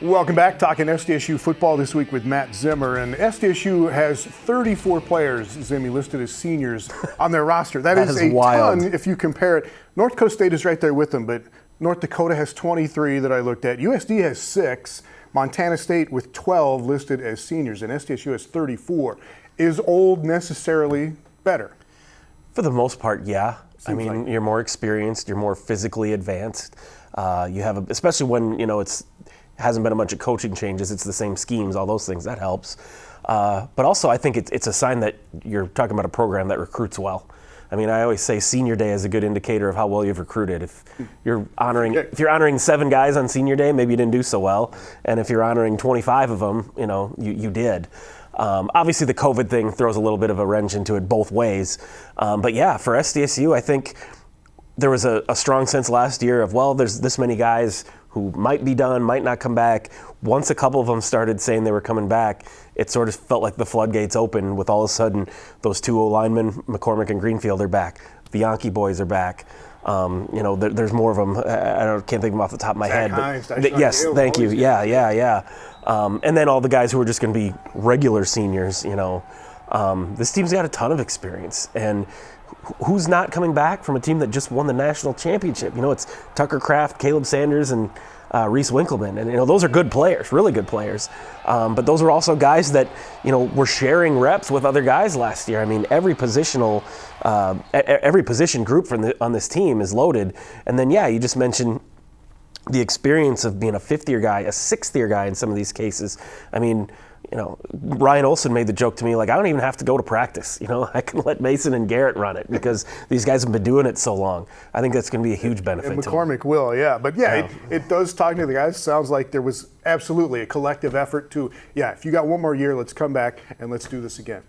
Welcome back. Talking SDSU football this week with Matt Zimmer. And SDSU has 34 players, Zimmy, listed as seniors on their roster. That is a wild ton if you compare it. North Dakota State is right there with them, but North Dakota has 23 that I looked at. USD has 6. Montana State with 12 listed as seniors, and SDSU has 34. Is old necessarily better? For the most part, yeah. You're more experienced, you're more physically advanced. You have, especially when, it's hasn't been a bunch of coaching changes, it's the same schemes, all those things, that helps. But also I think it's a sign that you're talking about a program that recruits well. I always say senior day is a good indicator of how well you've recruited. If you're honoring 7 guys on senior day, maybe you didn't do so well. And if you're honoring 25 of them, you did. Obviously the COVID thing throws a little bit of a wrench into it both ways. But yeah, for SDSU, I think there was a strong sense last year of, well, there's this many guys who might be done, might not come back. Once a couple of them started saying they were coming back, it sort of felt like the floodgates opened with all of a sudden those 2 O-linemen, McCormick and Greenfield, are back. The Yankee boys are back. There's more of them. I can't think of them off the top of my head. But yes, thank you. Yeah. And then all the guys who are just going to be regular seniors, This team's got a ton of experience. And who's not coming back from a team that just won the national championship? It's Tucker Kraft, Caleb Sanders, and Reese Winkleman. And, those are good players, really good players. But those are also guys that, were sharing reps with other guys last year. Every position group on this team is loaded. And then, you just mentioned the experience of being a 5th-year guy, a 6th-year guy in some of these cases. Ryan Olsen made the joke to me, I don't even have to go to practice. I can let Mason and Garrett run it because these guys have been doing it so long. I think that's going to be a huge benefit. And McCormick will, yeah. But it does, talking to the guys, sounds like there was absolutely a collective effort to, if you got one more year, let's come back and let's do this again.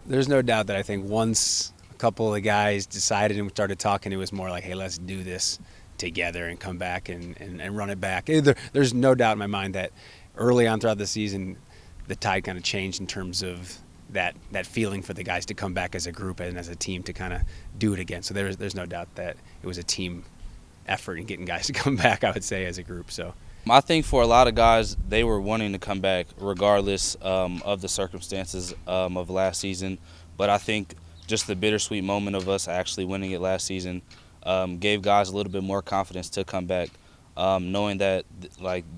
There's no doubt that I think once a couple of the guys decided and started talking, it was more like, hey, let's do this together and come back and run it back. There's no doubt in my mind that early on throughout the season, the tide kind of changed in terms of that feeling for the guys to come back as a group and as a team to kind of do it again. So there's no doubt that it was a team effort in getting guys to come back, I would say, as a group. So I think for a lot of guys, they were wanting to come back regardless of the circumstances of last season. But I think just the bittersweet moment of us actually winning it last season gave guys a little bit more confidence to come back, knowing that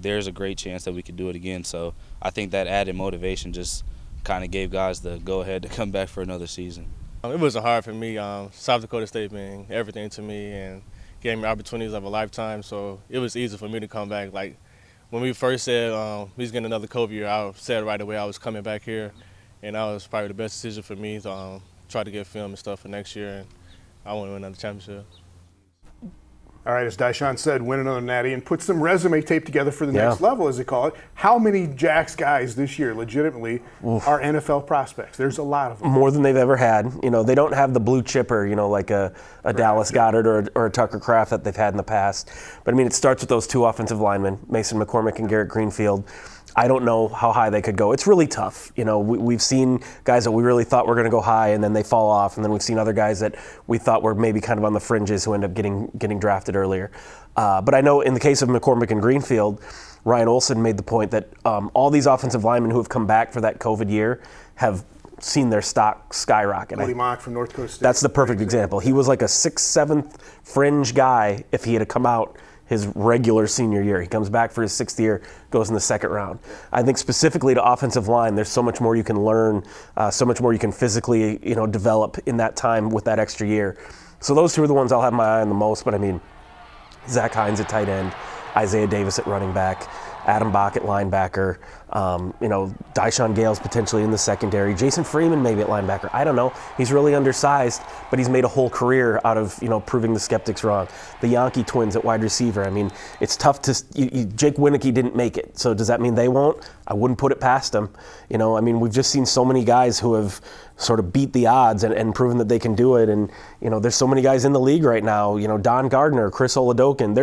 there's a great chance that we could do it again. So I think that added motivation just kind of gave guys the go-ahead to come back for another season. It wasn't hard for me. South Dakota State being everything to me and gave me opportunities of a lifetime, so it was easy for me to come back. When we first said we was getting another COVID year, I said right away I was coming back here, and that was probably the best decision for me to try to get film and stuff for next year, and I want to win another championship. All right, as DyShawn said, win another natty and put some resume tape together for the next level, as they call it. How many Jacks guys this year legitimately are NFL prospects? There's a lot of them. More than they've ever had. They don't have the blue chipper, like a Dallas Goedert or a Tucker Kraft that they've had in the past. But, it starts with those 2 offensive linemen, Mason McCormick and Garrett Greenfield. I don't know how high they could go. It's really tough. We've seen guys that we really thought were going to go high and then they fall off, and then we've seen other guys that we thought were maybe kind of on the fringes who end up getting drafted earlier. But I know in the case of McCormick and Greenfield, Ryan Olsen made the point that all these offensive linemen who have come back for that COVID year have seen their stock skyrocket. Cody Mock from North Dakota State. That's the perfect example. He was like a 6th, 7th fringe guy if he had come out his regular senior year. He comes back for his 6th year, goes in the 2nd round. I think specifically to offensive line, there's so much more you can learn, so much more you can physically, develop in that time with that extra year. So those 2 are the ones I'll have my eye on the most. But Zach Hines at tight end, Isaiah Davis at running back, Adam Bach at linebacker, DyShawn Gales potentially in the secondary, Jason Freeman maybe at linebacker. I don't know. He's really undersized, but he's made a whole career out of, proving the skeptics wrong. The Yankee twins at wide receiver. It's tough to Jake Wieneke didn't make it. So does that mean they won't? I wouldn't put it past them. We've just seen so many guys who have sort of beat the odds and proven that they can do it. And, there's so many guys in the league right now. Don Gardner, Chris Oladokin.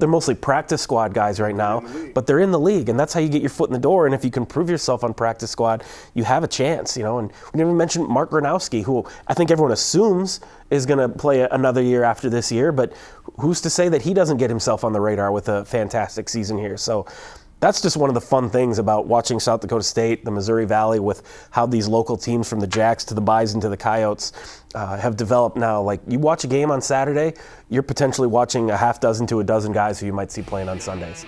They're mostly practice squad guys right now, but they're in the league, and that's how you get your foot in the door. And if you can prove yourself on practice squad, you have a chance, And we never mentioned Mark Gronowski, who I think everyone assumes is going to play another year after this year, but who's to say that he doesn't get himself on the radar with a fantastic season here? So that's just one of the fun things about watching South Dakota State, the Missouri Valley, with how these local teams from the Jacks to the Bison to the Coyotes have developed now. Like, you watch a game on Saturday, you're potentially watching a half dozen to a dozen guys who you might see playing on Sundays.